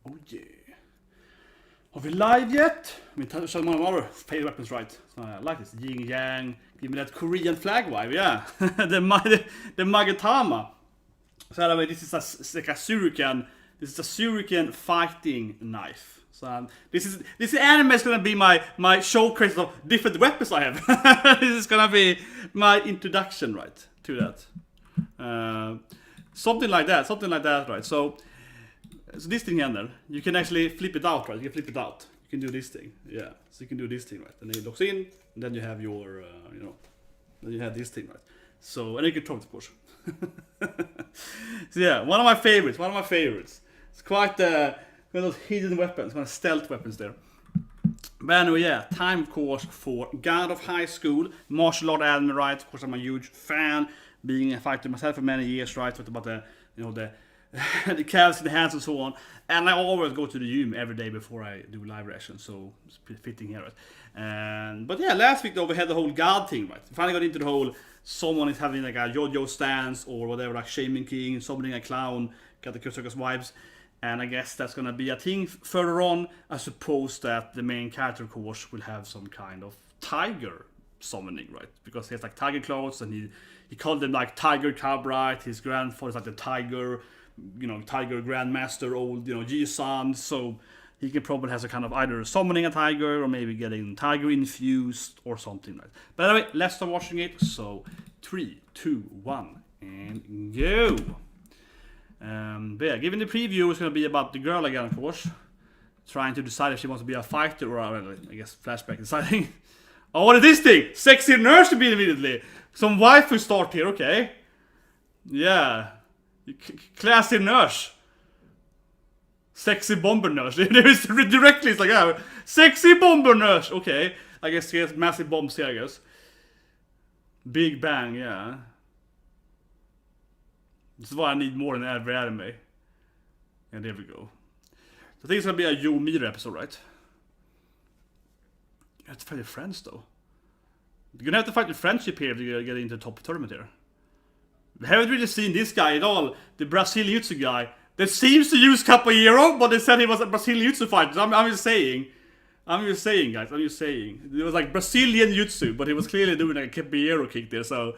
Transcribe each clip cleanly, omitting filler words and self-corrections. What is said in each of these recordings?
Oh yeah. Are we live yet? I mean, touch on one of our favorite weapons, right? So I like this. Yin Yang. Give me that Korean flag vibe, yeah. the Magatama. So anyway, this is like a shuriken. This is a shuriken fighting knife. So this anime is gonna be my showcase of different weapons I have. This is gonna be my introduction, right, to that. Something like that, right? So this thing here, you can actually flip it out, right? You can flip it out. You can do this thing, yeah. So you can do this thing, right? And then it locks in, and then you have your, then you have this thing, right? So, and you can throw it, of course. So yeah, one of my favorites. It's quite one of those hidden weapons, kind of stealth weapons there. But anyway, yeah, time of course for God of High School, martial art anime, right? Of course, I'm a huge fan, being a fighter myself for many years, right? Talked about the the calves in the hands and so on. And I always go to the gym every day before I do live reactions, so it's pretty fitting here, right? But yeah, last week though we had the whole God thing, right? We finally got into the whole someone is having like a JoJo stance or whatever, like Shaman King, summoning a clown, got the Kusukas vibes. And I guess that's gonna be a thing further on. I suppose that the main character, of course, will have some kind of tiger summoning, right? Because he has like tiger clothes, and he called them like Tiger Cub, right? His grandfather's like the tiger, tiger grandmaster, old, Ji-san. So he can probably have a kind of either summoning a tiger or maybe getting tiger infused or something, right? But anyway, let's start watching it. So 3, 2, 1, and go. But yeah, given the preview, it's going to be about the girl again, of course. Trying to decide if she wants to be a fighter or, I guess, flashback deciding. Oh, what is this thing? Sexy nurse to be immediately. Some waifu start here, okay. Yeah. Classy nurse. Sexy bomber nurse. Directly, it's like, yeah, sexy bomber nurse. Okay. I guess he has massive bombs here, I guess. Big bang, yeah. This is what I need more than every anime. And there we go. So I think it's gonna be a Yomira episode, right? You have to fight your friends though. You're gonna have to fight your friendship here if you're getting into the top tournament here. We haven't really seen this guy at all. The Brazilian Jutsu guy that seems to use Capoeira, but they said he was a Brazilian Jutsu fighter. So I'm just saying, guys. I'm just saying. It was like Brazilian Jutsu, but he was clearly doing like a Capoeira kick there. So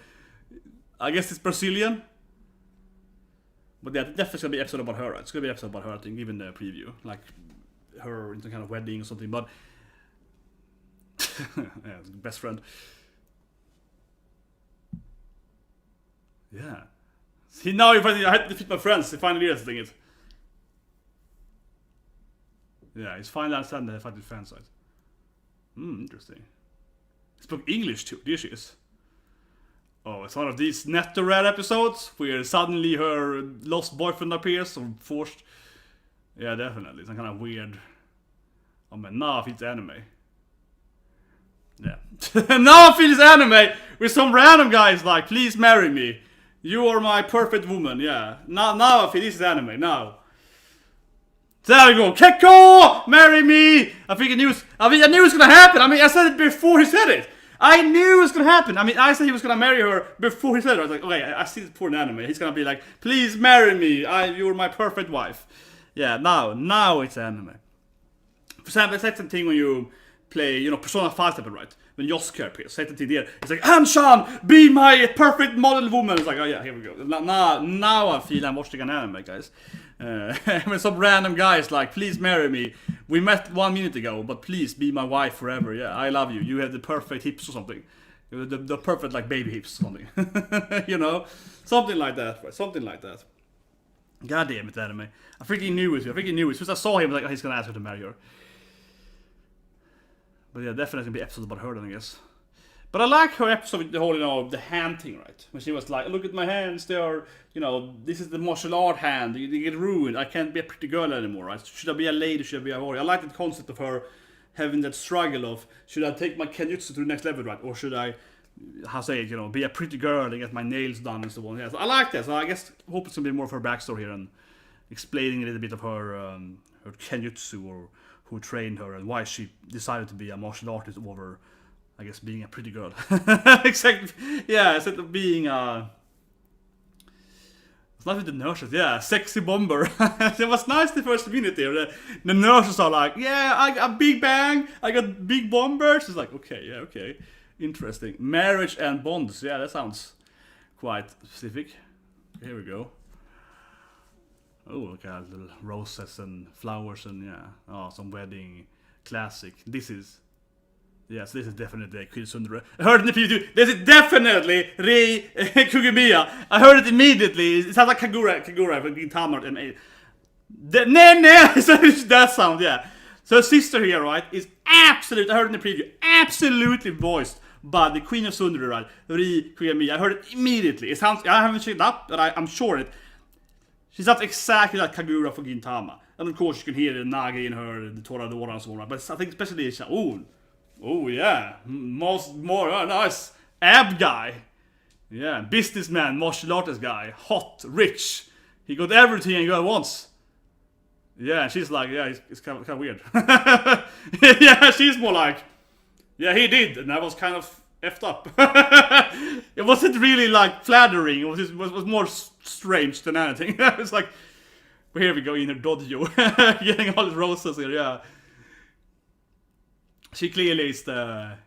I guess it's Brazilian. But yeah, definitely gonna be an episode about her, right? It's gonna be an episode about her, I think, even the preview. Like, her in some kind of wedding or something, but... yeah, best friend. Yeah. See, now if I had to defeat my friends, he finally realizing it. Yeah, he's finally understanding that I fight with friends, right? Interesting. He spoke English too, there she is. Oh, it's one of these Netto Rare episodes where suddenly her lost boyfriend appears or forced. Yeah, definitely. Some kind of weird. Oh man, now I feel it's anime. Yeah. Now I feel it's anime with some random guys like, please marry me. You are my perfect woman, yeah. Now I feel this is anime, now. There we go. Kekko! Marry me! I knew it was gonna happen. I mean, I said it before he said it. I knew it was gonna happen. I mean, I said he was gonna marry her before he said it. I was like, okay, I see this poor anime. He's gonna be like, please marry me. You're my perfect wife. Yeah, now it's anime. For example, it's like something when you play, Persona 5 type, right? When Yosuke appears, say the thing there. It's like, Anshan, be my perfect model woman. It's like, oh yeah, here we go. Now I feel I'm watching an anime, guys. When some random guys like, please marry me. We met 1 minute ago, but please be my wife forever. Yeah, I love you. You have the perfect hips or something. The perfect like baby hips or something. Something like that. Right? Something like that. God damn it, anime. I freaking knew it. Since I saw him, like, oh, he's gonna ask her to marry her. But yeah, definitely gonna be episodes about her then, I guess. But I like her episode with the whole, the hand thing, right? When she was like, look at my hands, they are, this is the martial art hand, they get ruined, I can't be a pretty girl anymore, right? Should I be a lady, should I be a warrior? I like the concept of her having that struggle of, should I take my kenjutsu to the next level, right? Or should I, be a pretty girl and get my nails done and so on. Yeah, so I like that, so I guess, hope it's gonna be more of her backstory here and explaining a little bit of her kenjutsu or who trained her and why she decided to be a martial artist over, I guess, being a pretty girl. Exactly. Yeah, instead of being It's not with the nurses, yeah, sexy bomber. It was nice the first minute there. The nurses are like, yeah, I got Big Bang, I got big bombers. It's like, okay, yeah, okay. Interesting. Marriage and bonds, yeah, that sounds quite specific. Here we go. Oh, look at little roses and flowers and yeah. Oh, some wedding classic. This is definitely Tsundere. I heard it in the preview. This is definitely Rie Kugimiya. I heard it immediately. It sounds like Kagura from Gintama. And the nene. So it's that sound, yeah. So sister here, right, is absolute. I heard it in the preview. Absolutely voiced by the Queen of Tsundere, right, Rie Kugimiya. I heard it immediately. It sounds. I haven't checked it up, but I'm sure it. She sounds exactly like Kagura for Gintama. And of course you can hear the Nagi in her, the Toradora and so on. But I think especially, oh yeah, nice. Ab guy. Yeah, businessman, martial artist guy. Hot, rich. He got everything he got once. Yeah, she's like, yeah, it's kind of weird. Yeah, she's more like, yeah, he did. And that was kind of effed up. It wasn't really like flattering. It was more strange than anything. It's like, well, here we go in her dojo, getting all the roses here. Yeah, she clearly is the.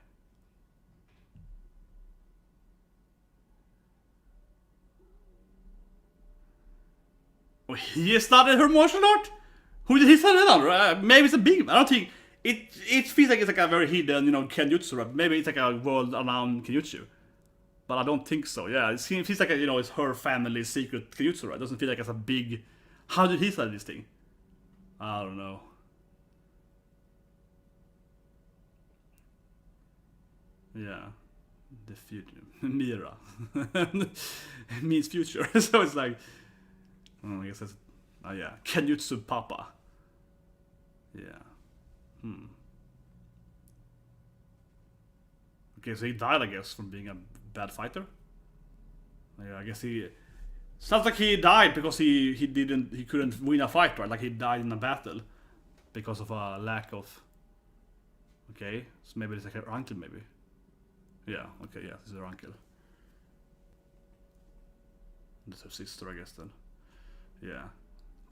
Oh, he started her martial art. Who did he start it on? Maybe it's a big. I don't think. It feels like it's like a very hidden, kenjutsu, right? Maybe it's like a world-renowned kenjutsu. But I don't think so, yeah. It feels like, it's her family's secret kenjutsu, right? It doesn't feel like it's a big... How did he start this thing? I don't know. Yeah. The future. Mira. Means future. So it's like... I guess that's... Oh, yeah. Kenjutsu Papa. Yeah. Okay, so he died, I guess, from being a bad fighter. Yeah, I guess he sounds like he died because he couldn't win a fight, right? Like he died in a battle because of a lack of. Okay, so maybe it's like her uncle, maybe. Yeah. Okay. Yeah, this is her uncle. That's her sister, I guess. Then. Yeah.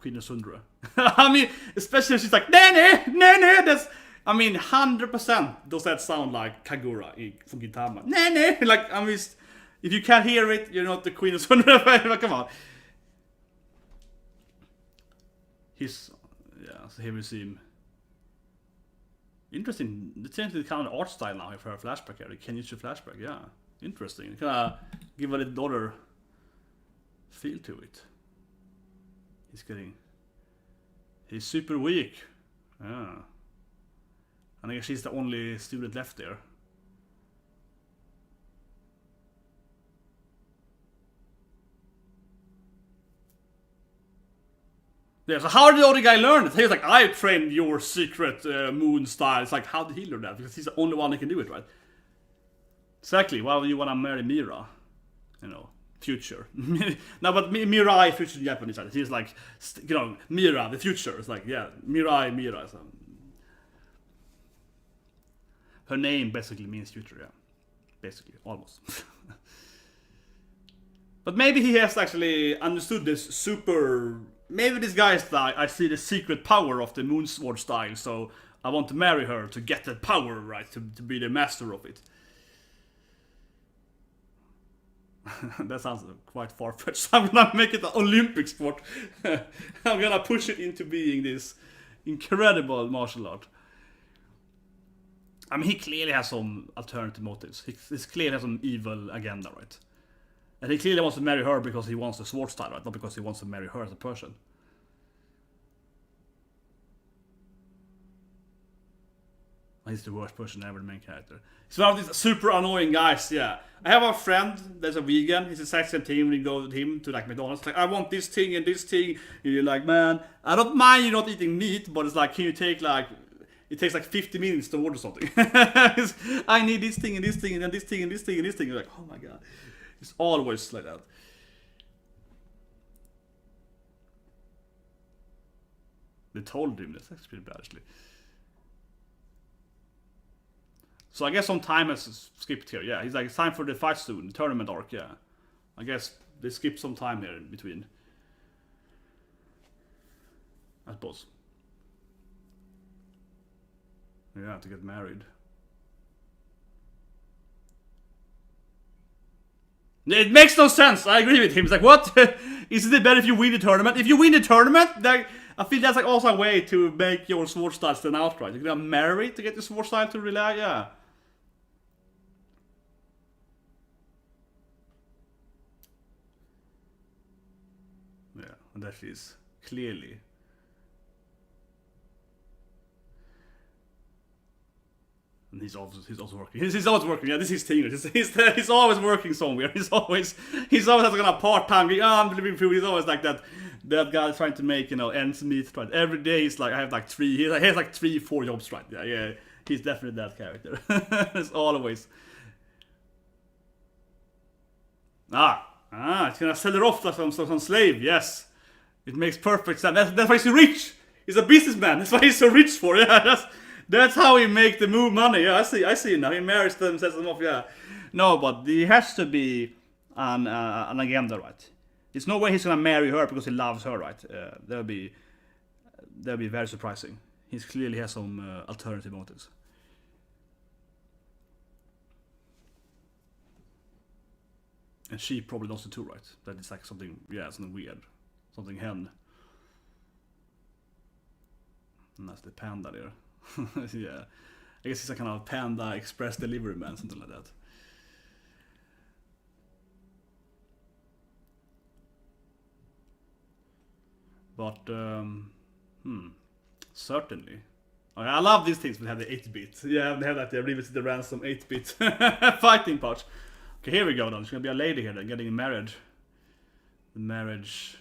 Queen of Tsundere. I mean, especially if she's like, nene, that's... I mean, 100% does that sound like Kagura from Gintama. Nene! Like, I mean, if you can't hear it, you're not the Queen of Tsundere. Come on. Yeah, so here we see him. Interesting. They changed the kind of art style now for her flashback here. The Kenjutsu flashback, yeah. Interesting. Kind of give a little other feel to it. He's super weak. Yeah. And I guess she's the only student left there. Yeah, so how did the other guy learn it? He was like, I trained your secret moon style. It's like, how did he learn that? Because he's the only one that can do it, right? Exactly. Why would you want to marry Mira? Future. No, but Mirai, future in Japanese. He's like, Mira, the future. It's like, yeah, Mira. So. Her name basically means future, yeah. Basically, almost. But maybe he has actually understood this super... Maybe this guy is like, I see the secret power of the moon sword style, so I want to marry her to get that power, right? To be the master of it. That sounds quite far-fetched. I'm gonna make it an Olympic sport. I'm gonna push it into being this incredible martial art. I mean, he clearly has some alternative motives. He clearly has some evil agenda, right? And he clearly wants to marry her because he wants the sword style, right? Not because he wants to marry her as a person. He's the worst person ever, the main character. He's one of these super annoying guys, yeah. I have a friend that's a vegan. He's a section team when you go with him to like McDonald's. Like, I want this thing and this thing. And you're like, man, I don't mind you not eating meat, but it's like, can you take like... It takes like 50 minutes to order something. I need this thing and this thing and then this thing and this thing and this thing. You're like, oh my god. It's always like that. They told him. That's actually pretty bad, actually. So I guess some time has skipped here. Yeah, he's like, it's time for the fight soon. The tournament arc, yeah. I guess they skipped some time here in between. suppose. Yeah, to get married. It makes no sense. I agree with him. It's like, what? Isn't it better if you win the tournament? If you win the tournament, I feel that's like also a way to make your sword style stand out, right? You're gonna marry to get your sword style to rely, yeah. Yeah, and that is clearly. And he's also working. He's always working. Yeah, this is his thing. He's always working somewhere. He's always has like a part-time gig. Oh, I'm delivering food. He's always like that guy trying to make, you know, ends meet. Right? Every day he's like, I have like 3. He has like 3-4 jobs. Right? Yeah. He's definitely that character. It's always. It's gonna sell her off like some slave. Yes, it makes perfect sense. That's why he's so rich. He's a businessman. That's why he's so rich for. Yeah, that's how he make the move money. Yeah, I see now. He marries them, sells them off. Yeah, no, but there has to be an agenda, right? There's no way he's gonna marry her because he loves her, right? That'll be very surprising. He clearly has some alternative motives. And she probably knows it too, right? That it's like something weird, something hen. And that's the panda there. Yeah, I guess he's a kind of panda express delivery man, something like that. But certainly, I love these things. We have the 8-bit. Yeah, they have like the revisited the ransom 8-bit fighting part. Okay, here we go. Then there's gonna be a lady here then getting married. The marriage.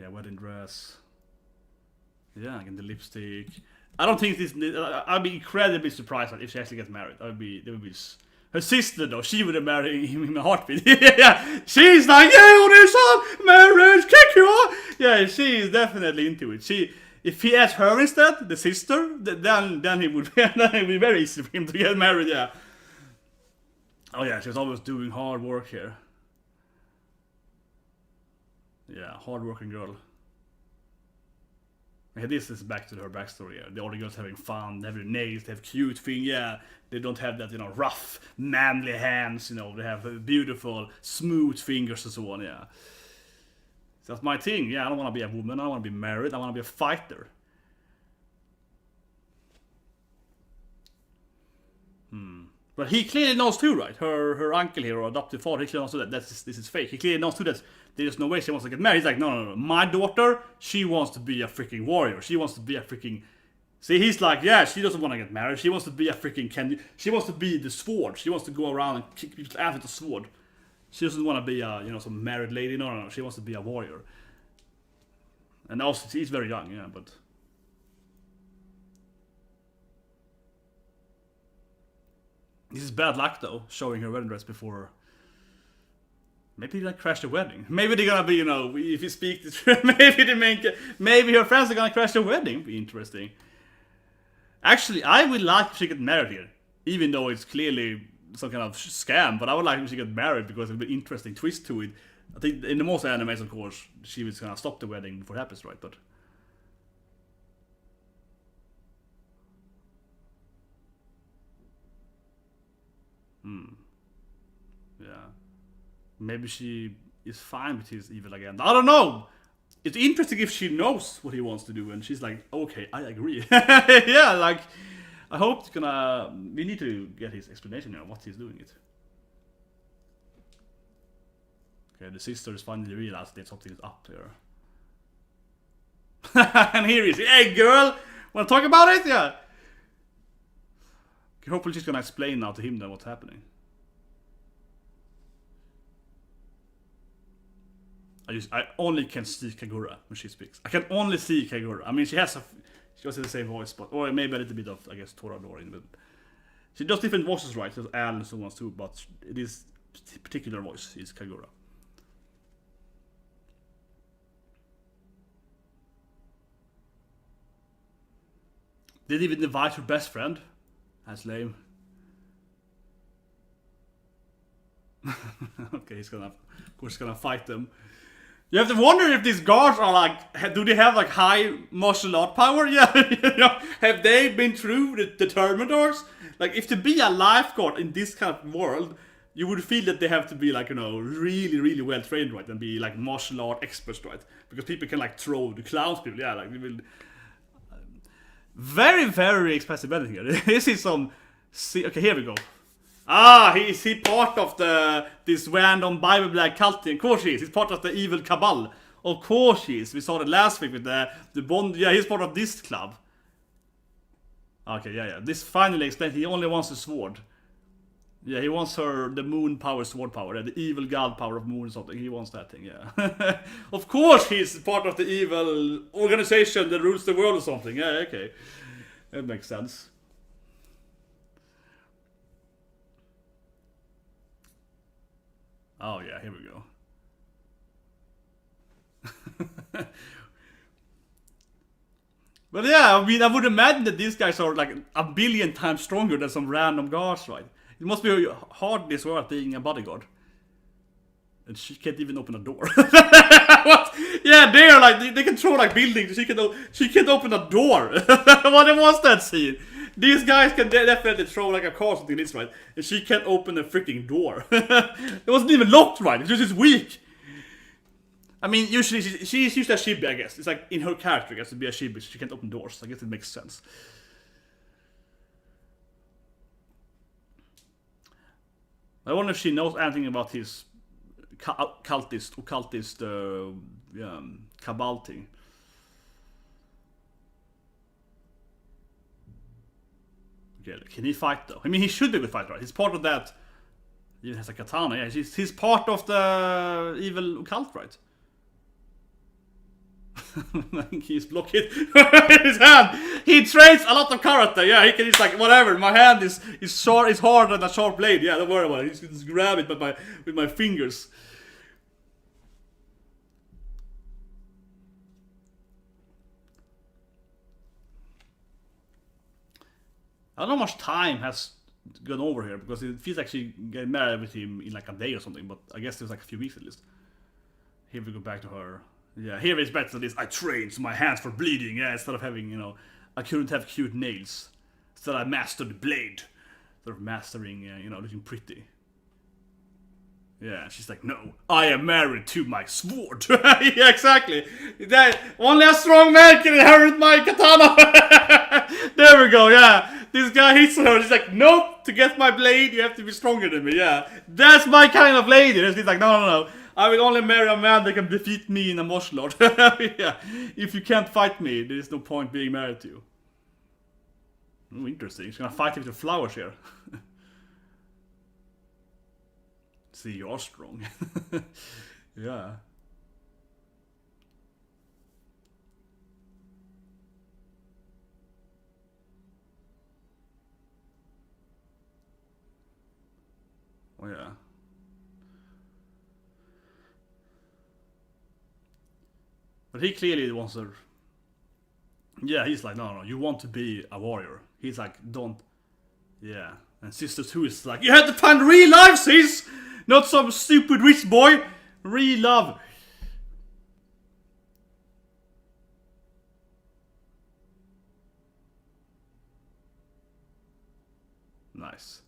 Yeah, wedding dress. Yeah, again the lipstick. I don't think this. I'd be incredibly surprised if she actually gets married. That would be her sister though. She would have married him in a heartbeat. Yeah, she's like, yeah, there's a marriage, kick you off. Yeah, she is definitely into it. If he asked her instead, the sister, then he would. Then it would be very easy for him to get married. Yeah. Oh yeah, she's always doing hard work here. Yeah, hard-working girl. And this is back to her backstory. Yeah. The other girls having fun, they have their nails, they have cute things. Yeah, they don't have that, you know, rough, manly hands. You know, they have beautiful, smooth fingers and so on. Yeah, so that's my thing. Yeah, I don't want to be a woman. I don't want to be married. I want to be a fighter. But he clearly knows too, right? Her uncle here, or adopted father, he clearly knows too that this is fake. He clearly knows too that there's no way she wants to get married. He's like, no. My daughter, she wants to be a freaking warrior. She wants to be a freaking... See, he's like, yeah, she doesn't want to get married. She wants to be a freaking... She wants to be the sword. She wants to go around and kick people's ass with the sword. She doesn't want to be a, you know, some married lady. No. She wants to be a warrior. And also, he's very young, yeah, but... This is bad luck though, showing her wedding dress before. Maybe they crash the wedding. Maybe they're gonna be, you know, if you speak the truth, maybe her friends are gonna crash the wedding. Be interesting. Actually, I would like if she get married here, even though it's clearly some kind of scam. But I would like if she get married because it'd be an interesting twist to it. I think in the most animes, of course, she was gonna stop the wedding before it happens, right? But. Yeah. Maybe she is fine with his evil agenda. I don't know! It's interesting if she knows what he wants to do and she's like, okay, I agree. Yeah, like, I hope it's gonna... We need to get his explanation here, what he's doing it. Okay, the sister is finally realized that something is up there. And here he is. Hey, girl! Wanna talk about it? Yeah. Okay, hopefully she's gonna explain now to him then what's happening. I only can see Kagura when she speaks. I can only see Kagura. I mean, she has the same voice, but or maybe a little bit of, I guess, Toradora in it. She does different voices, right? There's Al and so on too, but it is particular voice is Kagura. Did even invite her best friend? That's lame. Okay, of course, he's gonna fight them. You have to wonder if these guards are like, do they have like high martial art power? Yeah, you know, have they been through the Terminators? Like, if to be a lifeguard in this kind of world, you would feel that they have to be like, you know, really, really well trained, right? And be like martial art experts, right? Because people can like throw the clowns people, yeah, like they will. Very, very expensive building here. This is some. Okay, here we go. Ah, he's part of this random Bible black cult thing. Of course he is. He's part of the evil cabal. Of course he is. We saw it last week with the Bond. Yeah, he's part of this club. Okay, yeah. This finally explains he only wants a sword. Yeah, he wants the moon power, sword power, the evil god power of moon or something. He wants that thing, yeah. Of course he's part of the evil organization that rules the world or something. Yeah, okay. That makes sense. Oh yeah, here we go. But yeah, I mean, I would imagine that these guys are like a billion times stronger than some random guards, right? It must be hard this world being a bodyguard. And she can't even open a door. What? Yeah, they are like, they can throw like buildings. She can't open a door. What was that scene? These guys can definitely throw like a car or something, this right? And she can't open a freaking door. It wasn't even locked right. It's just weak. I mean, usually she's usually a Chibi, I guess. It's like in her character, I guess, to be a Chibi, so she can't open doors. I guess it makes sense. I wonder if she knows anything about his occultist cabal thing. Okay, can he fight though? I mean, he should be able to fight, right? He's part of that. He even has a katana. Yeah, he's part of the evil occult, right? He's blocking his hand. He trains a lot of karate. Yeah, he can just like whatever. My hand is short, is hard than a sharp blade. Yeah, don't worry about it. He's just grab it with my fingers. I don't know how much time has gone over here because it feels like she get married with him in like a day or something. But I guess it was like a few weeks at least. Here we go back to her. Yeah, here is better than this. I trained so my hands for bleeding. Yeah, instead of having, you know, I couldn't have cute nails. Instead I mastered the blade. Instead of mastering, you know, looking pretty. Yeah, she's like, no, I am married to my sword. Yeah, exactly. That, only a strong man can inherit my katana. There we go, yeah. This guy hits her. She's like, nope, to get my blade, you have to be stronger than me. Yeah, that's my kind of lady. And she's like, no. I will only marry a man that can defeat me in a martial art. Yeah. If you can't fight me, there is no point being married to you. Oh, interesting. She's gonna fight with the flowers here. See, you are strong. Yeah. Oh, yeah. But he clearly wants her. Yeah, he's like, no, you want to be a warrior. He's like, don't. Yeah. And Sister 2 is like, you have to find real life, sis! Not some stupid rich boy. Real love. Nice.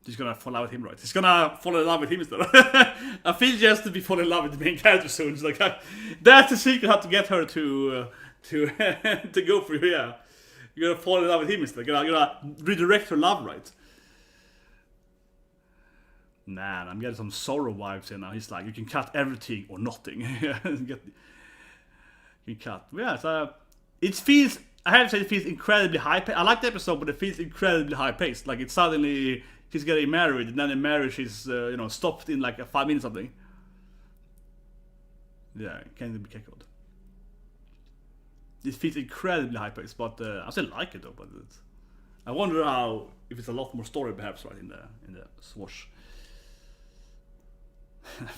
She's gonna fall in love with him, right? She's gonna fall in love with him instead. I feel she has to be falling in love with the main character soon. It's like that's the secret how to get her to to go for you. Yeah, you're gonna fall in love with him instead. You're gonna redirect her love, right? Man, I'm getting some sorrow vibes here now. He's like, you can cut everything or nothing. You can cut. Yeah, so it feels. I have to say, it feels incredibly high paced. I like the episode, but it feels incredibly high paced. Like it's suddenly she's getting married, and then the marriage is stopped in like 5 minutes or something. Yeah, can't be cackled. It feels incredibly high paced, but I still like it though. But I wonder if it's a lot more story perhaps right in the swash.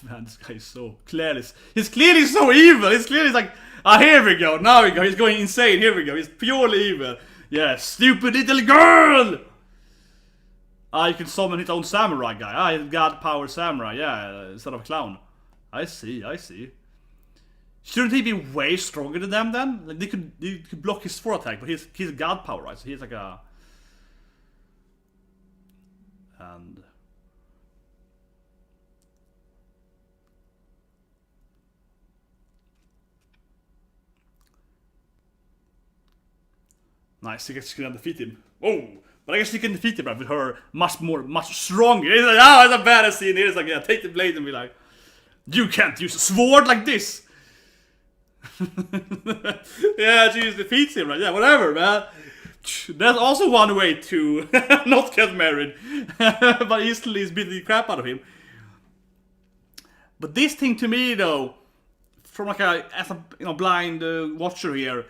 Man, this guy is so clearly. He's clearly so evil. He's clearly like, here we go. Now we go. He's going insane. Here we go. He's purely evil. Yeah, stupid little girl. You can summon his own samurai guy. God power samurai. Yeah, instead of clown. I see. Shouldn't he be way stronger than them then? Like they could block his 4 attack, but he's a god power, right? So he's like a... And... Nice, I guess she can defeat him. Oh! But I guess she can defeat him, right? With her much stronger. He's like, oh, it's a badass scene. He's like, yeah, take the blade and be like, you can't use a sword like this! Yeah, she just defeats him, right? Yeah, whatever, man. That's also one way to not get married. But easily is beating the crap out of him. But this thing to me, though, from like as a blind watcher here,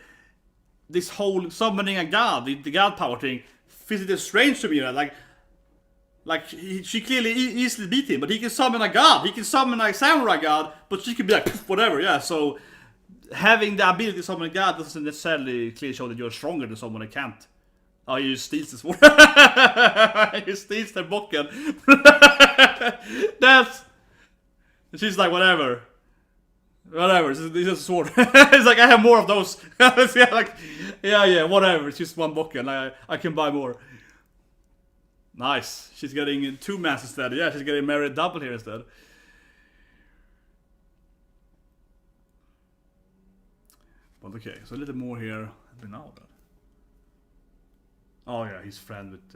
this whole summoning a god, the god power thing, feels strange to me. Right? Like she clearly easily beat him, but he can summon a god. He can summon a samurai god, but she can be like whatever. Yeah, so having the ability to summon a god doesn't necessarily clearly show that you're stronger than someone that can't. Oh, you steals this sword. You steals their bokken. That's... She's like, whatever. Whatever, this is a sword. It's like, I have more of those. Yeah, like, yeah, whatever. It's just one bokken. I can buy more. Nice. She's getting 2 mans instead. Yeah, she's getting married double here instead. But okay, so a little more here. Now then. Oh yeah, he's friend with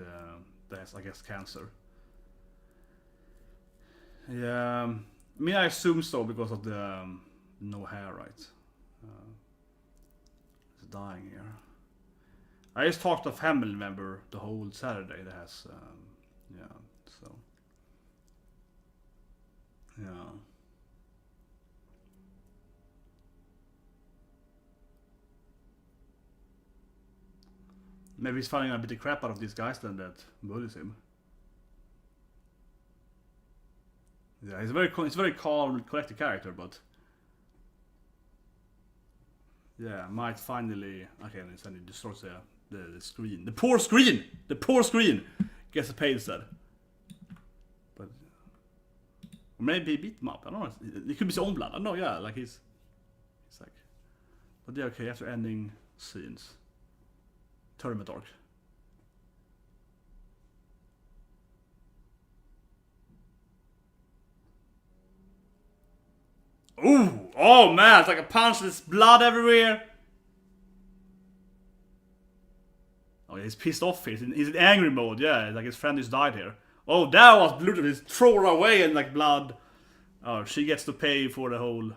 that has, I guess, cancer. Yeah, I mean, I assume so because of the no hair, right? He's dying here. I just talked to a family member the whole Saturday that has, yeah, so. Yeah. Maybe he's finding a bit of crap out of these guys then that bullies him. Yeah, he's a very calm, collected character, but yeah, might finally. Okay, and then he destroys the screen. The poor screen. The poor screen gets paid instead. But maybe he beat him up. I don't know. It could be his own blood. I don't know. Yeah, like he's like. But yeah, okay. After ending scenes. Tournament arc. Ooh! Oh man, it's like a punch, there's blood everywhere. Oh, he's pissed off. He's in angry mode, yeah, like his friend just died here. Oh, that was brutal. He's thrown her away and like blood. Oh, she gets to pay for the whole...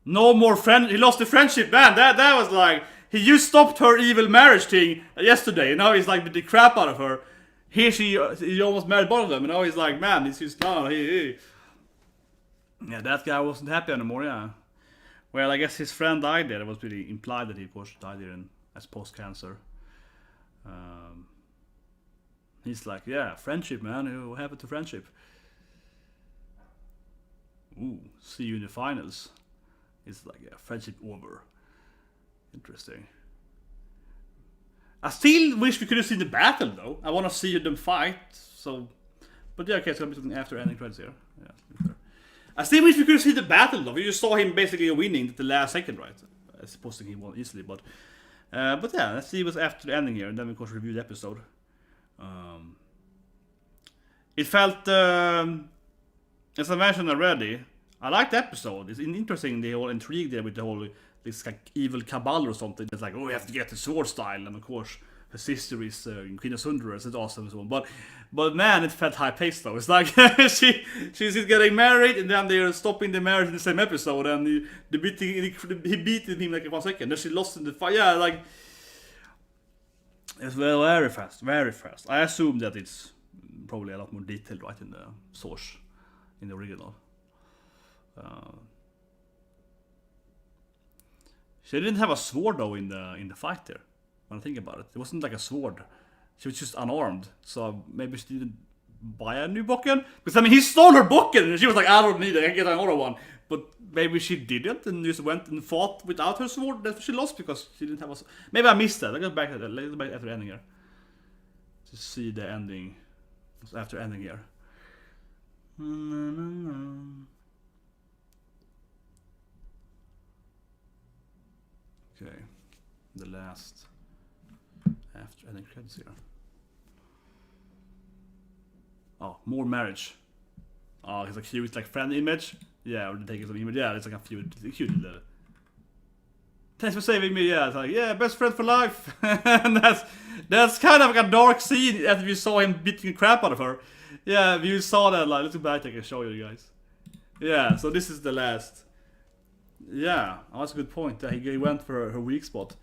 No more friend. He lost the friendship, man. That was like... He just stopped her evil marriage thing yesterday, and now he's like beat the crap out of her. Here he almost married both of them, and now he's like, man, he's just yeah, that guy wasn't happy anymore. Yeah. Well, I guess his friend died there. It was really implied that he was died there as post cancer. He's like, yeah, friendship, man. What happened to friendship? Ooh, see you in the finals. It's like, yeah, friendship over. Interesting. I still wish we could have seen the battle though. I want to see them fight. So, but yeah, okay, it's gonna be something after ending credits here. Yeah, I still wish we could have seen the battle though. We just saw him basically winning at the last second, right? I suppose he won easily, but yeah, let's see what's after the ending here, and then we of course review the episode. It felt, as I mentioned already, I liked the episode. It's interesting, the whole intrigue there with the whole this like evil cabal or something. It's like, oh, we have to get the sword style, and of course her sister is Queen of Tsundere, so it's awesome and so on. But man, it felt high paced though. It's like she's getting married, and then they're stopping the marriage in the same episode, and he beat him like in 1 second. Then she lost in the fight. Yeah, like it's very fast, very fast. I assume that it's probably a lot more detailed, right, in the source, in the original. She didn't have a sword though in the fight there. When I think about it, it wasn't like a sword. She was just unarmed. So maybe she didn't buy a new bokken. Because I mean, he stole her bokken, and she was like, I don't need it. I can get another one. But maybe she didn't, and just went and fought without her sword. That's why she lost, because she didn't have a sword. Maybe I missed that. I'll go back to that. Let's go back after the ending here to see the ending. After ending here. Okay, the last after ending credits here. Oh, more marriage. Oh, it's a cute like friend image. Yeah, or taking some image. Yeah, it's like a cute little. Thanks for saving me. Yeah, it's like yeah, best friend for life. And that's kind of like a dark scene after you saw him beating the crap out of her. Yeah, if you saw that, like, let's go back. I can show you guys. Yeah, so this is the last. Yeah, that's a good point. He went for her weak spot.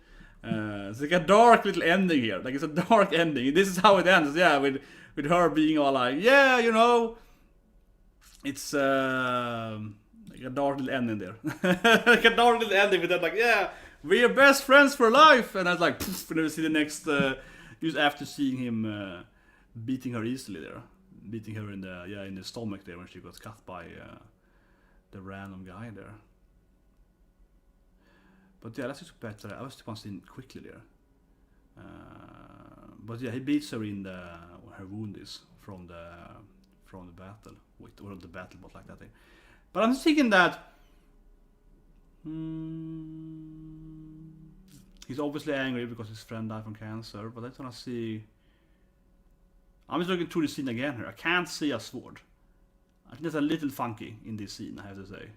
It's like a dark little ending here. Like it's a dark ending. This is how it ends. Yeah, with her being all like, yeah, you know, it's like a dark little ending there. Like a dark little ending with that, like, yeah, we're best friends for life. And I was like, poof, and then we see the next, just after seeing him beating her easily there, beating her in the stomach there when she got cut by the random guy there. But yeah, let's just go back to that. I was just want to see quickly there. But yeah, he beats her in her wound is from the battle, or the battle, but like that thing. But I'm thinking that he's obviously angry because his friend died from cancer. But I just want to see. I'm just looking through the scene again here. I can't see a sword. I think that's a little funky in this scene, I have to say.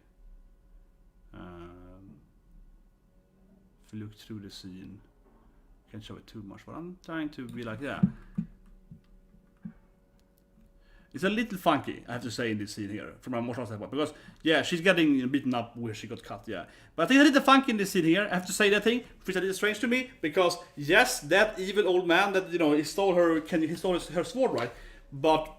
If you look through the scene, I can't show it too much, but I'm trying to be like, yeah. It's a little funky, I have to say, in this scene here, from a emotional standpoint, because, yeah, she's getting beaten up where she got cut, yeah. But I think it's a little funky in this scene here, I have to say that thing, which is a little strange to me, because, yes, that evil old man that, you know, he stole her sword, right? But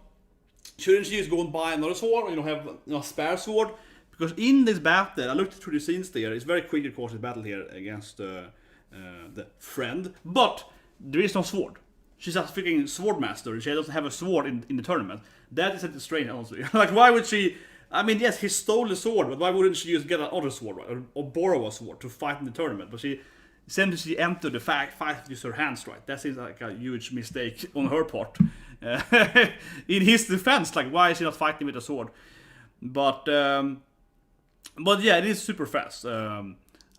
shouldn't she just go and buy another sword, or, have a spare sword? Because in this battle, I looked through the scenes there, it's very quick, of course, this battle here against the friend, but there is no sword. She's a freaking swordmaster, and she doesn't have a sword in the tournament. That is a little strange, honestly. Like, why would she... I mean, yes, he stole the sword, but why wouldn't she just get another sword, right? Or borrow a sword to fight in the tournament? But she entered the fight with just her hands, right? That seems like a huge mistake on her part. In his defense, like, why is she not fighting with a sword? But yeah, it is super fast. I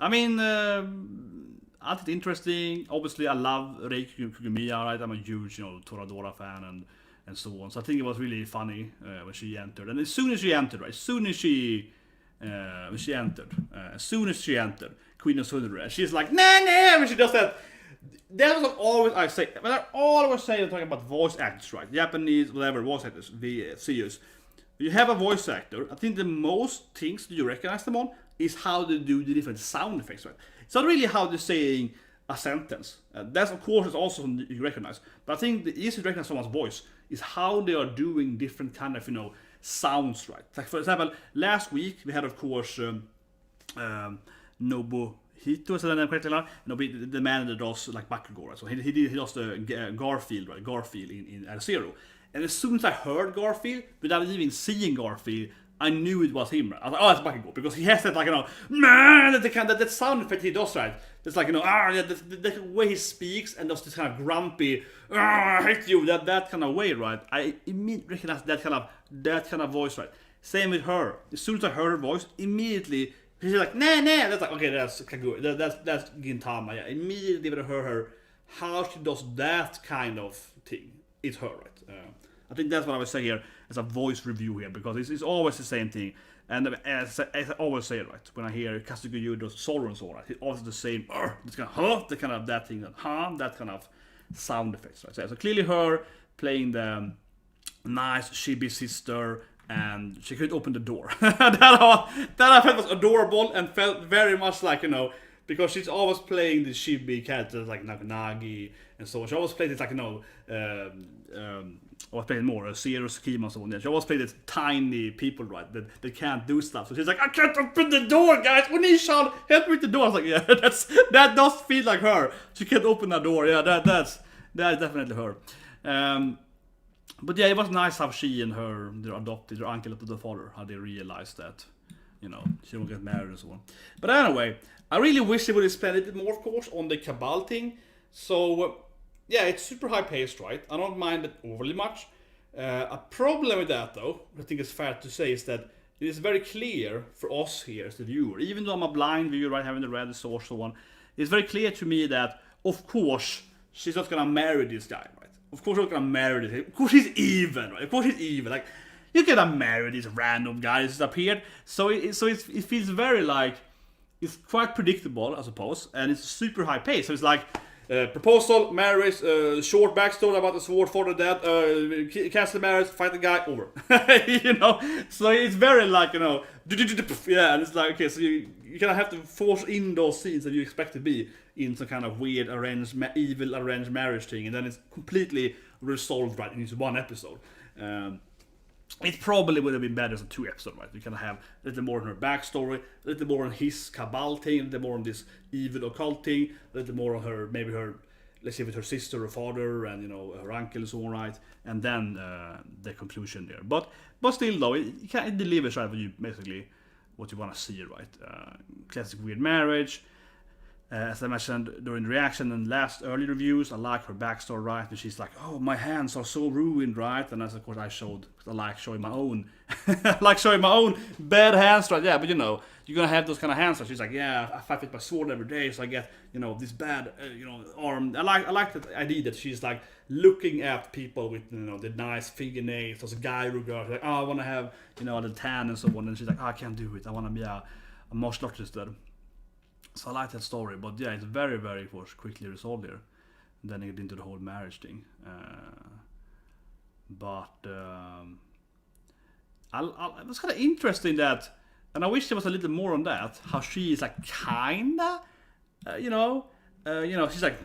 mean, I think it's interesting. Obviously, I love Rie Kugimiya, right? I'm a huge, Toradora fan and so on. So I think it was really funny when she entered. And as soon as she entered, Queen of Tsundere, she's like, nene, when she does that. That was always I say. But I always say, talking about voice actors, right? Japanese, whatever, voice actors, VCUs. You have a voice actor. I think the most things that you recognize them on is how they do the different sound effects, right? It's not really how they're saying a sentence. That's, of course, is also you recognize. But I think the easiest to recognize someone's voice is how they are doing different kind of, sounds, right? Like, for example, last week we had, of course, Nobuhito, is that name correctly? The man that does, like, Bakugo, right? So he does the Garfield, right? Garfield in Zero. And as soon as I heard Garfield, without even seeing Garfield, I knew it was him. Right? I was like, oh, it's Bakugo. Because he has that, like, man, that sound effect he does, right? It's like, the way he speaks and does this kind of grumpy, I hate you, that kind of way, right? I immediately recognize that kind of voice, right? Same with her. As soon as I heard her voice, immediately, she's like, nah. That's like, okay, that's Kagura. That's Gintama. Yeah. Immediately when I heard her, how she does that kind of thing, it's her, right? I think that's what I would say here as a voice review here, because it's always the same thing. And as I always say, right, when I hear Kasuga does Solar and so on, right, it's always the same, it's kind of, the kind of that thing, that kind of sound effects, right? So clearly her playing the nice Chibi sister, and she couldn't open the door. that I felt was adorable and felt very much like, because she's always playing the Chibi characters like Nagi and so on. She always plays it like, I was playing more Zero Scheme and so on. She always played this tiny people, right, that can't do stuff. So she's like, I can't open the door, guys. Onishan, help me with the door. I was like, yeah, that does feel like her. She can't open the door. Yeah, that's definitely her. But yeah, it was nice how she and her uncle and the father, how they realized that, she won't get married and so on. But anyway, I really wish they would have spent a bit more, of course, on the Cabal thing. So yeah, it's super high paced, right? I don't mind it overly much. A problem with that, though, I think it's fair to say, is that it is very clear for us here as the viewer, even though I'm a blind viewer, right, having read the source so on, it's very clear to me that, of course, she's not gonna marry this guy, right? Of course, she's not gonna marry this. Of course, he's evil, right? Of course, he's evil. Like, you cannot marry this random guy that just appeared. So it feels very like, it's quite predictable, I suppose, and it's super high pace. So it's like, proposal, marriage, short backstory about the sword for the dead, cancel the marriage, fight the guy, over. You know, so it's very like, you know, yeah, and it's like, okay, so you kind of have to force in those scenes that you expect to be in some kind of weird evil arranged marriage thing, and then it's completely resolved right into one episode. It probably would have been better as a 2 episode, right? You can have a little more on her backstory, a little more on his cabal thing, a little more on this evil occult thing, a little more on her, maybe her, let's say with her sister or father, and you know, her uncle is all right, and then the conclusion there. But still though, it delivers right for you basically what you want to see, right? Classic weird marriage. As I mentioned during the reaction and last early reviews, I like her backstory, right? And she's like, oh, my hands are so ruined, right? And as of course I showed, because I like showing my own, I like showing my own bad hands, right? Yeah, but you know, you're gonna have those kind of hands. So she's like, yeah, I fight with my sword every day, so I get, you know, this bad, you know, arm. I like that idea that she's like looking at people with, you know, the nice fingernails. There's a guy who goes like, oh, I want to have, you know, the tan and so on. And she's like, oh, I can't do it. I want to be a martial artist instead. So I like that story, but yeah, it's very, very, of course, quickly resolved here. And then I get into the whole marriage thing. But it was kind of interesting that, and I wish there was a little more on that, how she is like kinda, you know, she's like,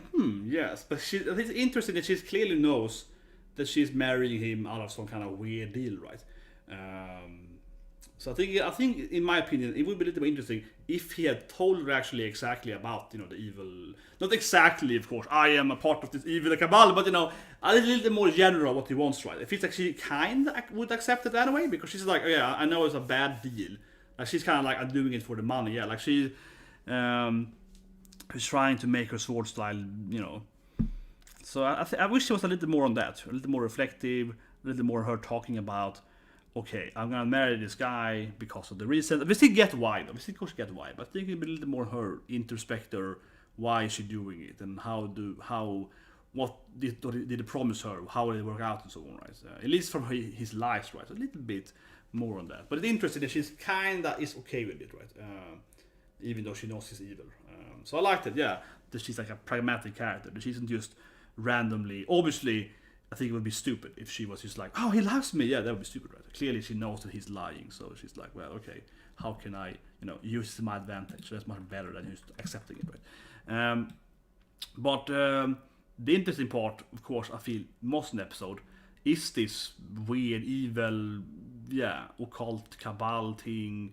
yes, but it's interesting that she clearly knows that she's marrying him out of some kind of weird deal, right? So I think, in my opinion, it would be a little bit interesting if he had told her actually exactly about, you know, the evil. Not exactly, of course, I am a part of this evil cabal, but you know, a little more general what he wants, right? If it's actually kind of would accept it anyway, because she's like, oh yeah, I know it's a bad deal. Like she's kind of like, I'm doing it for the money, yeah. Like she's trying to make her sword style, you know. So I wish there was a little more on that, a little more reflective, a little more her talking about, okay, I'm gonna marry this guy because of the reason. We still get why, though. We still get why, but I think it'd be a little more her introspector. Why is she doing it, and what did it promise her? How did it work out, and so on, right? At least from his life, right? A little bit more on that. But it's interesting that she's kinda is okay with it, right? Even though she knows he's evil. So I liked it, yeah. That she's like a pragmatic character. That she isn't just randomly. Obviously, I think it would be stupid if she was just like, oh, he loves me. Yeah, that would be stupid, right? Clearly, she knows that he's lying, so she's like, well, okay, how can I, you know, use it to my advantage? That's much better than just accepting it, right? But the interesting part, of course, I feel most in the episode is this weird, evil, yeah, occult cabal thing.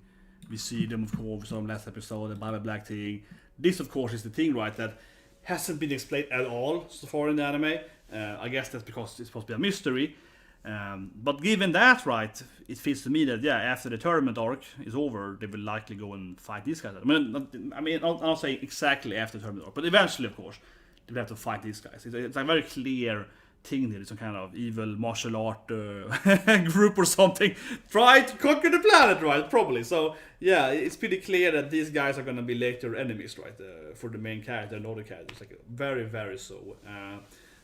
We see them, of course, from last episode, the Bible Black thing. This, of course, is the thing, right, that hasn't been explained at all so far in the anime. I guess that's because it's supposed to be a mystery. But given that, right, it feels to me that, yeah, after the tournament arc is over, they will likely go and fight these guys. I'm not saying exactly after the tournament arc, but eventually, of course, they will have to fight these guys. It's a very clear thing there. It's some kind of evil martial art group or something. Try to conquer the planet, right? Probably. So, yeah, it's pretty clear that these guys are going to be later enemies, right? For the main character and other characters. Like, very, very so.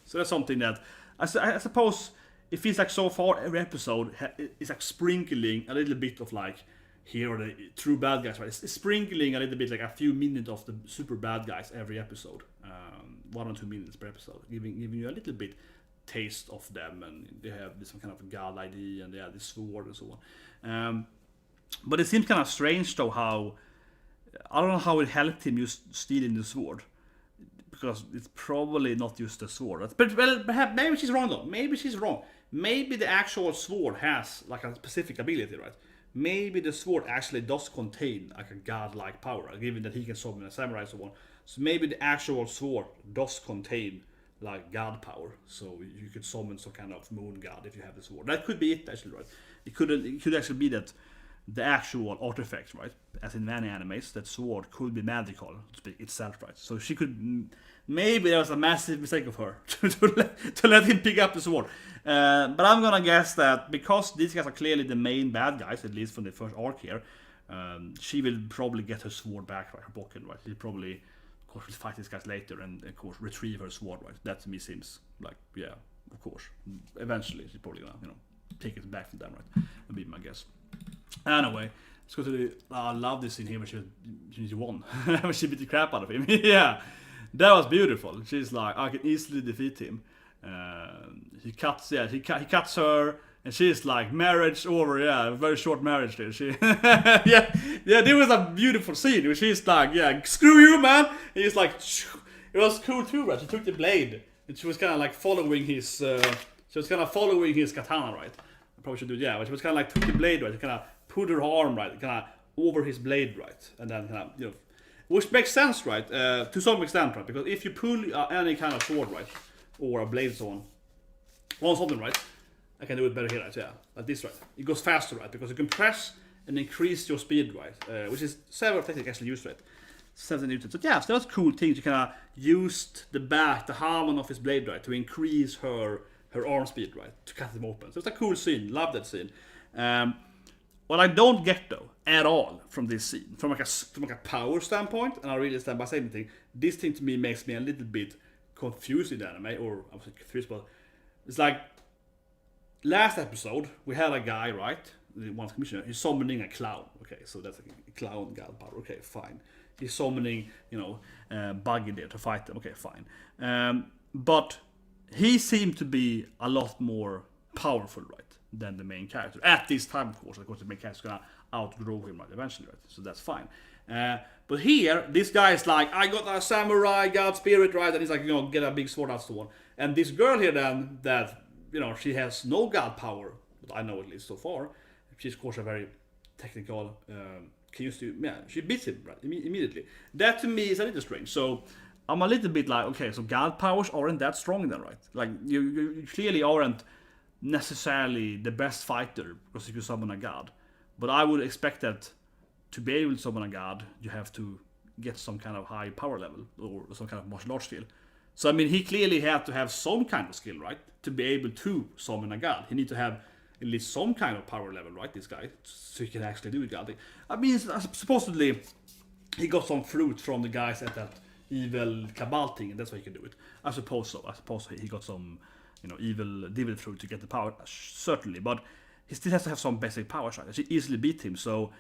So that's something that I suppose it feels like so far every episode is like sprinkling a little bit of like, here are the true bad guys, right? It's sprinkling a little bit, like a few minutes of the super bad guys every episode, 1 or 2 minutes per episode, giving you a little bit taste of them, and they have some kind of god ID, and they have this sword and so on. But it seems kind of strange though how, I don't know how it helped him just stealing the sword. Because it's probably not just a sword. But well, perhaps maybe she's wrong though. Maybe she's wrong. Maybe the actual sword has like a specific ability, right? Maybe the sword actually does contain like a godlike power, given that he can summon a samurai and so on. So maybe the actual sword does contain like god power. So you could summon some kind of moon god if you have the sword. That could be it actually, right? It could actually be that the actual artifact, right? As in many animes, that sword could be magical to speak itself, right? So she could, maybe there was a massive mistake of her to let him pick up the sword. But I'm gonna guess that because these guys are clearly the main bad guys, at least from the first arc here, she will probably get her sword back, right? Her pocket, right? She'll probably course, we'll fight these guys later and, of course, retrieve her sword, right? That to me seems like, yeah, of course. Eventually, she's probably gonna, take it back from them, right? That'd be my guess. Anyway, let's go to the. I love this scene here when she won. When she beat the crap out of him. Yeah, that was beautiful. She's like, I can easily defeat him. He cuts her. And she's like, marriage over, yeah, very short marriage there. She, yeah, there was a beautiful scene where she's like, yeah, screw you, man. And he's like, it was cool too, right? She took the blade and she was kind of like following his, katana, right? I probably should do it, yeah, but she was kind of like took the blade, right? Kind of put her arm, right? Kind of over his blade, right? And then kind of, which makes sense, right? To some extent, right? Because if you pull any kind of sword, right, or a blade, so on something, right? I can do it better here, right? Yeah, like this, right? It goes faster, right? Because you can press and increase your speed, right? Which is several techniques actually used, right? 7 Newton. So yeah, so that was cool thing. You kind of used the hammer of his blade, right, to increase her arm speed, right, to cut them open. So it's a cool scene. Love that scene. What I don't get though at all from this scene, from like a power standpoint, and I really stand by saying anything, this thing to me makes me a little bit confused in the anime, or I was confused, but it's like. Last episode, we had a guy, right? The one commissioner. He's summoning a clown. Okay, so that's like a clown god power. Okay, fine. He's summoning, Buggy there to fight them. Okay, fine. But he seemed to be a lot more powerful, right, than the main character at this time. Of course, the main character's gonna outgrow him, right, eventually, right? So that's fine. But here, this guy is like, I got a samurai god spirit, right? And he's like, get a big sword out, so on. And this girl here, then that. She has no god power, but I know at least so far. She's of course a very technical. She beats him right immediately. That to me is a little strange. So I'm a little bit like, okay, so god powers aren't that strong then, right? Like you clearly aren't necessarily the best fighter because if you summon a god. But I would expect that to be able to summon a god, you have to get some kind of high power level or some kind of martial arts skill. So, I mean, he clearly had to have some kind of skill, right? To be able to summon a god. He needs to have at least some kind of power level, right? This guy. So he can actually do the god thing. I mean, supposedly, he got some fruit from the guys at that evil cabal thing, and that's why he can do it. I suppose so. I suppose he got some, evil devil fruit to get the power. Certainly. But he still has to have some basic powers, right? She easily beat him, so...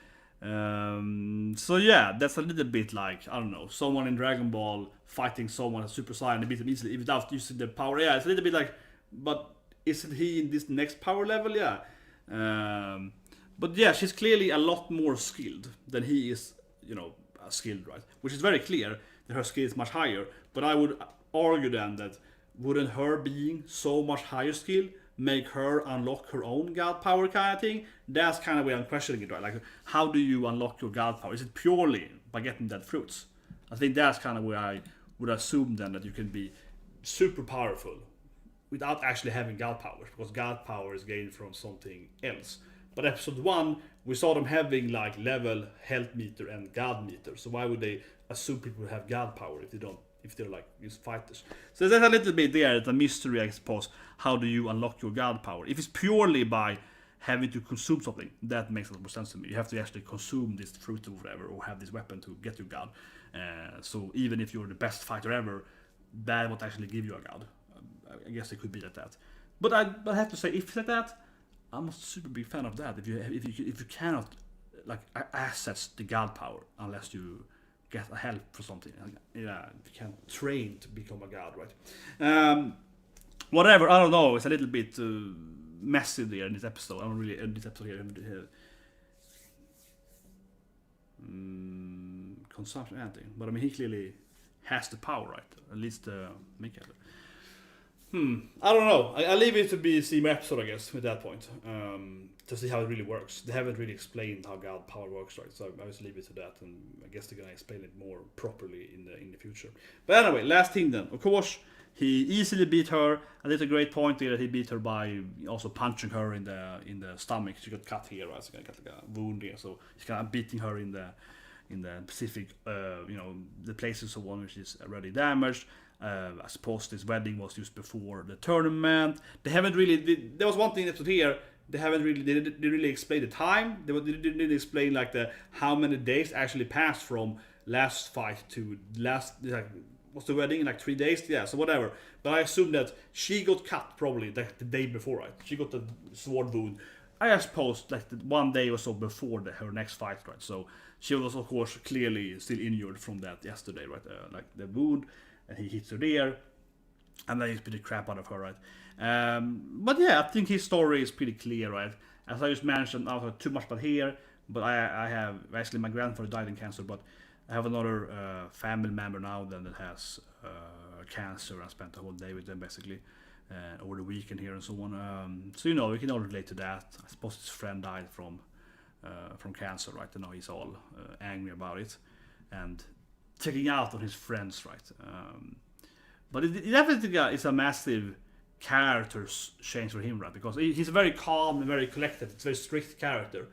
So yeah, that's a little bit like, I don't know, someone in Dragon Ball fighting someone as Super Saiyan and beat him easily without using the power. Yeah, it's a little bit like, but isn't he in this next power level? Yeah. But yeah, she's clearly a lot more skilled than he is, skilled, right? Which is very clear that her skill is much higher. But I would argue then that wouldn't her being so much higher skill make her unlock her own god power kind of thing? That's kind of where I'm questioning it, right? Like, how do you unlock your god power? Is it purely by getting that fruits? I think that's kind of where I would assume then that you can be super powerful without actually having god powers, because god power is gained from something else. But episode 1, we saw them having like level, health meter, and god meter. So why would they assume people have god power if they're like just fighters? So there's a little bit there, it's a mystery, I suppose. How do you unlock your god power? If it's purely by having to consume something, that makes a lot more sense to me. You have to actually consume this fruit or whatever, or have this weapon to get your god. So even if you're the best fighter ever, that won't actually give you a god. I guess it could be like that. But I have to say, if it's like that, I'm a super big fan of that. If you cannot like access the god power unless you get a help for something, yeah, you can't train to become a god, right? Whatever, I don't know. It's a little bit messy there in this episode. I don't really in this episode here. Consumption, anything. But I mean, he clearly has the power, right? At least make it. I don't know. I leave it to be see my episode, I guess, at that point, to see how it really works. They haven't really explained how god power works, right? So I just leave it to that, and I guess they're gonna explain it more properly in the future. But anyway, last thing then. Of course, he easily beat her. And there's a great point there that he beat her by also punching her in the stomach. She got cut here, right? So she got like a wound here. So he's kind of beating her in the specific, the places of one which is already damaged. I suppose this wedding was just before the tournament. They haven't really. There was one thing that's here. They haven't really. They didn't really explain the time. They didn't explain like how many days actually passed from last fight to last, like, was the wedding in like 3 days? Yeah, so whatever. But I assume that she got cut probably the day before, right? She got the sword wound. I suppose like 1 day or so before her next fight, right? So she was of course clearly still injured from that yesterday, right? Like the wound, and he hits her there, and then he's beat the crap out of her, right? But yeah, I think his story is pretty clear, right? As I just mentioned, I don't have too much about here, but I have actually my grandfather died in cancer, but I have another family member now that has cancer, and I spent the whole day with them basically. Over the weekend here and so on. So we can all relate to that. I suppose his friend died from cancer, right? And now he's all angry about it and taking out on his friends, right? But it definitely is a massive character change for him, right? Because he's very calm and very collected. It's a very strict character.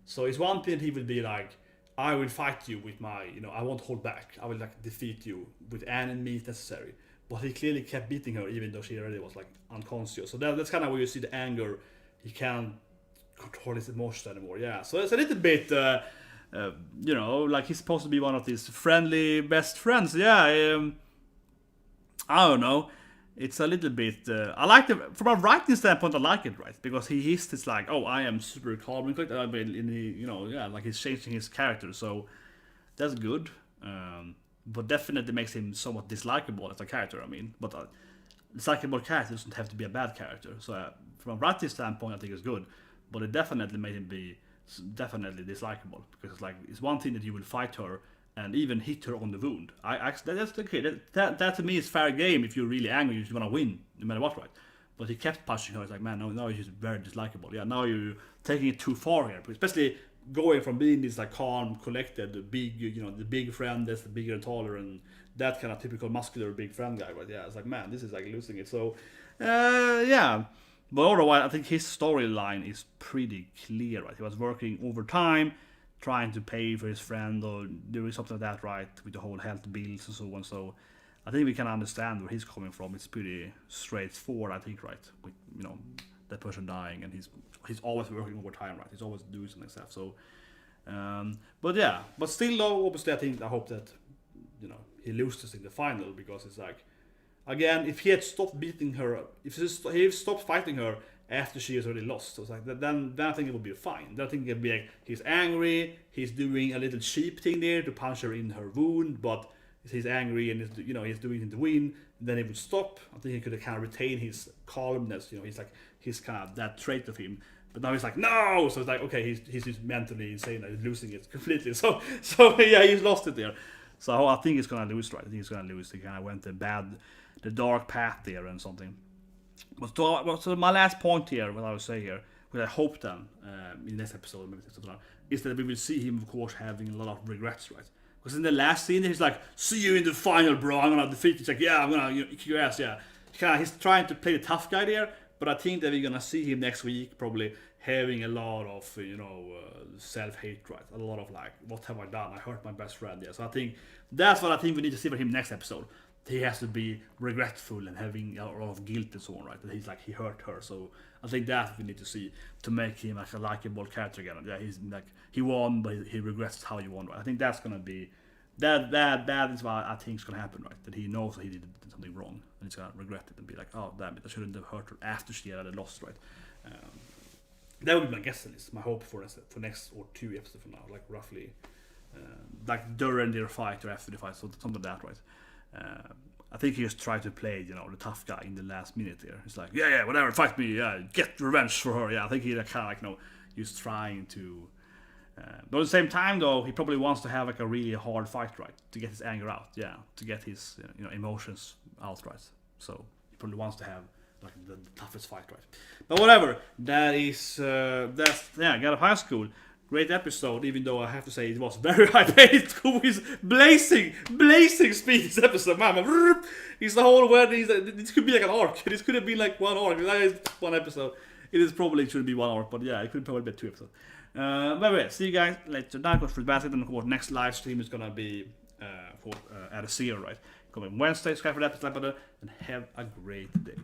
So it's one thing he will be like, I will fight you with my, I won't hold back. I will like defeat you with any means necessary. But he clearly kept beating her even though she already was like unconscious. So that's kind of where you see the anger. He can't control his emotions anymore. Yeah, so it's a little bit, like he's supposed to be one of these friendly best friends. Yeah, I don't know. It's a little bit. I like it from a writing standpoint. I like it, right? Because he is this like, oh, I am super calm and collected. Like he's changing his character. So that's good. But definitely makes him somewhat dislikable as a character, I mean. But a dislikable character doesn't have to be a bad character. So from a writing standpoint, I think it's good. But it definitely made him be definitely dislikable. Because it's like, it's one thing that you will fight her and even hit her on the wound. That's okay. That to me is fair game. If you're really angry, you just want to win, no matter what, right? But he kept pushing her. It's like, man, now he's just very dislikable. Yeah, now you're taking it too far here. Especially going from being this like calm, collected, big, the big friend that's bigger and taller, and that kind of typical muscular big friend guy, right? Yeah, it's like, man, this is like losing it. So, yeah. But otherwise, I think his storyline is pretty clear, right? He was working overtime, trying to pay for his friend or doing something like that, right? With the whole health bills and so on. So, I think we can understand where he's coming from. It's pretty straightforward, I think, right? With, that person dying, and he's always working overtime, right? He's always doing something stuff. So, but still, though, obviously, I hope that he loses in the final, because it's like, again, if he had stopped beating her, if he stopped fighting her after she has already lost, so it's like then I think it would be fine. Then I think it'd be like he's angry, he's doing a little cheap thing there to punch her in her wound, but he's angry and he's doing it to win. Then he would stop. I think he could kind of retain his calmness. He's kind of that trait of him. But now he's like, no! So it's like, okay, he's just mentally insane. He's losing it completely. So yeah, he's lost it there. So I think he's gonna lose, right? I think he's gonna lose. He kind of went the dark path there and something. But so my last point here, what I would say here, what I hope then in this episode, maybe is that we will see him, of course, having a lot of regrets, right? Because in the last scene, he's like, see you in the final, bro. I'm gonna defeat you. He's like, yeah, I'm gonna kick your ass, yeah. He's trying to play the tough guy there, but I think that we're gonna see him next week probably having a lot of, self-hate, right? A lot of like, what have I done? I hurt my best friend, yeah. So I think that's what I think we need to see for him next episode. He has to be regretful and having a lot of guilt and so on, right? That he's like, he hurt her. So I think that we need to see to make him like a likable character again. Yeah, he's like, he won, but he regrets how he won, right? I think that's gonna be that is what I think is gonna happen, right? That he knows that he did something wrong and he's gonna regret it and be like, oh damn it, I shouldn't have hurt her after she had lost, right? That would be my guess, at least my hope for next or 2 episodes from now, like roughly, like during their fight or after the fight, so something like that, right? I think he just tried to play, the tough guy in the last minute there. He's like, yeah, whatever, fight me, yeah, get revenge for her. Yeah, I think he kind of like, he's trying to. But at the same time, though, he probably wants to have like a really hard fight, right, to get his anger out, yeah, to get his emotions out, right. So he probably wants to have like the toughest fight, right. But whatever, that's Get Out of High School. Great episode, even though I have to say it was very high-paced. He's blazing speed this episode, man. He's the whole wedding. This could be like an arc. This could have been like one arc. That is one episode. It should be one arc, but yeah, it could probably be 2 episodes. But anyway, see you guys later tonight for basket, and of course next live stream is gonna be at a 0, right? Coming Wednesday. Subscribe for that, and have a great day.